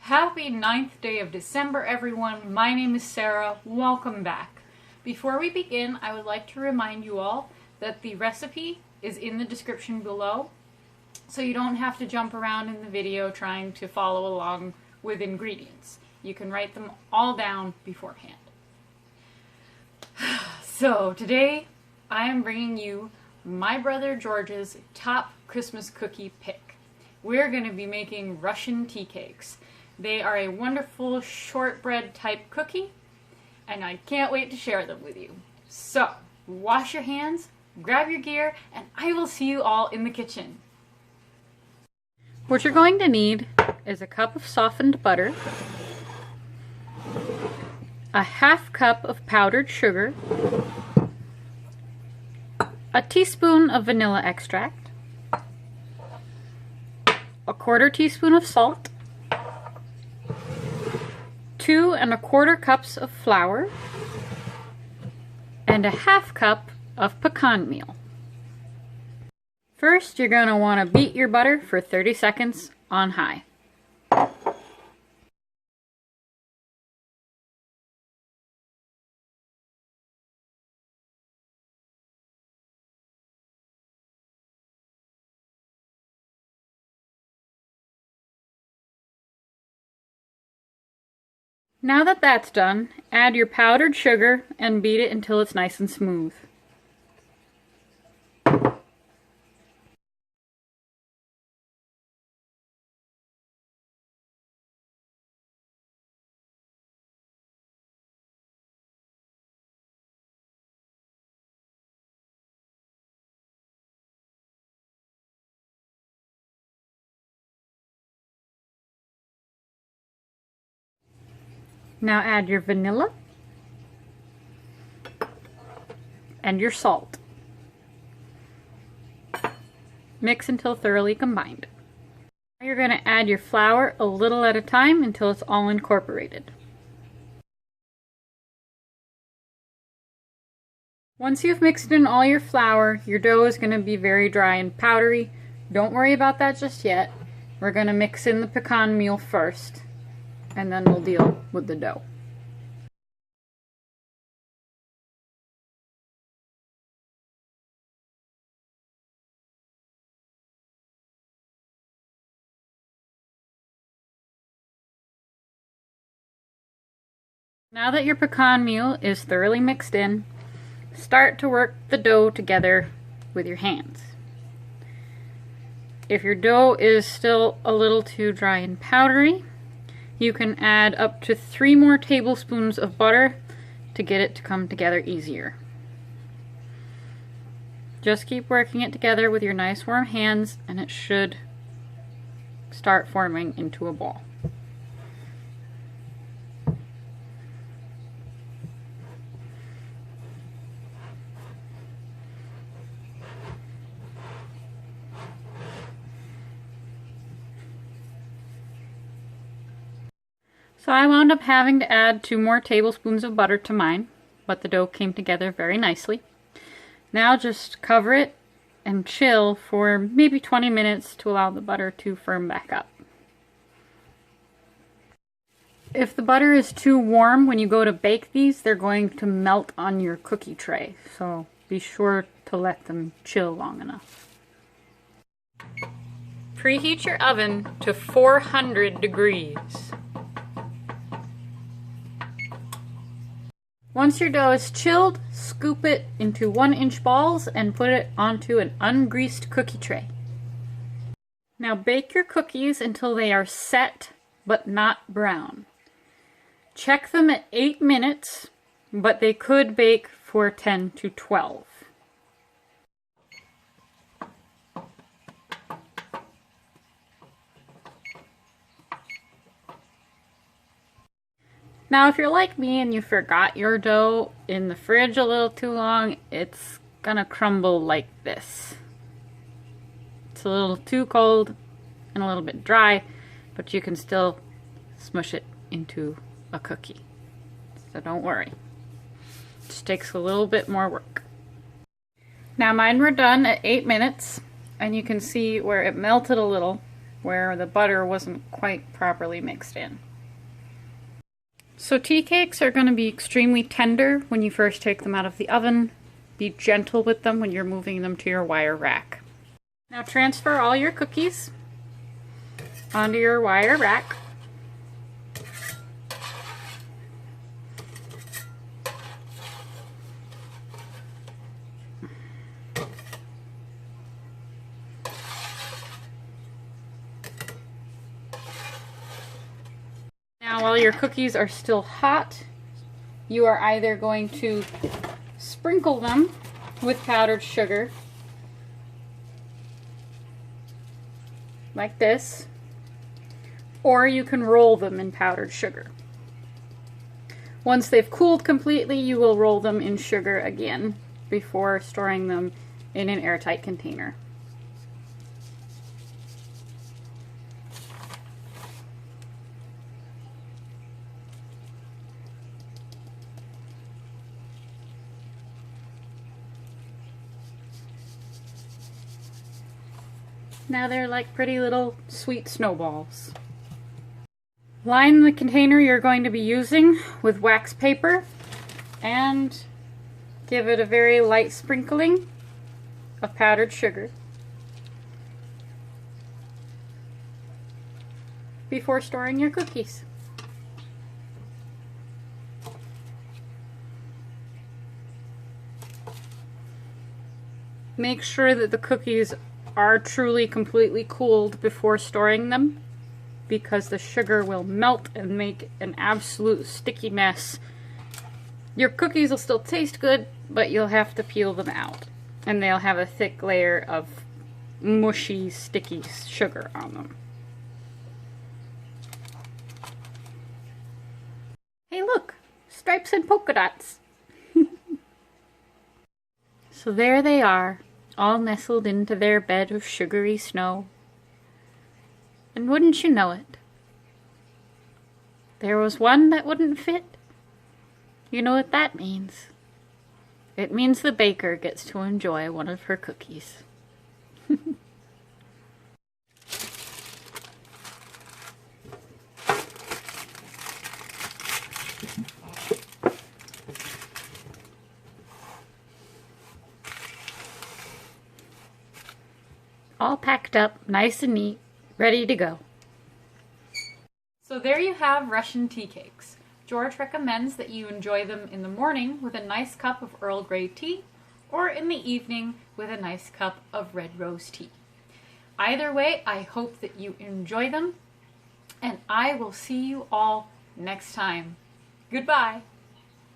Happy 9th day of December, everyone. My name is Sarah. Welcome back. Before we begin, I would like to remind you all that the recipe is in the description below, so you don't have to jump around in the video trying to follow along with ingredients. You can write them all down beforehand. So today, I am bringing you my brother George's top Christmas cookie pick. We're going to be making Russian tea cakes. They are a wonderful shortbread type cookie, and I can't wait to share them with you. So, wash your hands, grab your gear, and I will see you all in the kitchen. What you're going to need is a cup of softened butter, a half cup of powdered sugar, a teaspoon of vanilla extract, a 1/4 teaspoon of salt, 2 1/4 cups of flour, and a half cup of pecan meal. First, you're going to want to beat your butter for 30 seconds on high. Now that that's done, add your powdered sugar and beat it until it's nice and smooth. Now add your vanilla and your salt. Mix until thoroughly combined. Now you're going to add your flour a little at a time until it's all incorporated. Once you've mixed in all your flour, your dough is going to be very dry and powdery. Don't worry about that just yet. We're going to mix in the pecan meal first, and then we'll deal with the dough. Now that your pecan meal is thoroughly mixed in, start to work the dough together with your hands. If your dough is still a little too dry and powdery, you can add up to 3 more tablespoons of butter to get it to come together easier. Just keep working it together with your nice warm hands and it should start forming into a ball. So I wound up having to add 2 more tablespoons of butter to mine, but the dough came together very nicely. Now just cover it and chill for maybe 20 minutes to allow the butter to firm back up. If the butter is too warm when you go to bake these, they're going to melt on your cookie tray, so be sure to let them chill long enough. Preheat your oven to 400 degrees. Once your dough is chilled, scoop it into 1-inch balls and put it onto an ungreased cookie tray. Now bake your cookies until they are set but not brown. Check them at 8 minutes, but they could bake for 10 to 12. Now, if you're like me and you forgot your dough in the fridge a little too long, it's gonna crumble like this. It's a little too cold and a little bit dry, but you can still smush it into a cookie. So don't worry. It just takes a little bit more work. Now mine were done at 8 minutes, and you can see where it melted a little where the butter wasn't quite properly mixed in. So tea cakes are going to be extremely tender when you first take them out of the oven. Be gentle with them when you're moving them to your wire rack. Now transfer all your cookies onto your wire rack. Now while your cookies are still hot, you are either going to sprinkle them with powdered sugar, like this, or you can roll them in powdered sugar. Once they've cooled completely, you will roll them in sugar again before storing them in an airtight container. Now they're like pretty little sweet snowballs. Line the container you're going to be using with wax paper and give it a very light sprinkling of powdered sugar before storing your cookies. Make sure that the cookies are truly completely cooled before storing them, because the sugar will melt and make an absolute sticky mess. Your cookies will still taste good, but you'll have to peel them out, and they'll have a thick layer of mushy, sticky sugar on them. Hey look! Stripes and polka dots! So there they are, all nestled into their bed of sugary snow. And wouldn't you know it, there was one that wouldn't fit. You know what that means? It means the baker gets to enjoy one of her cookies. All packed up, nice and neat, ready to go. So there you have Russian tea cakes. George recommends that you enjoy them in the morning with a nice cup of Earl Grey tea, or in the evening with a nice cup of red rose tea. Either way, I hope that you enjoy them, and I will see you all next time. Goodbye.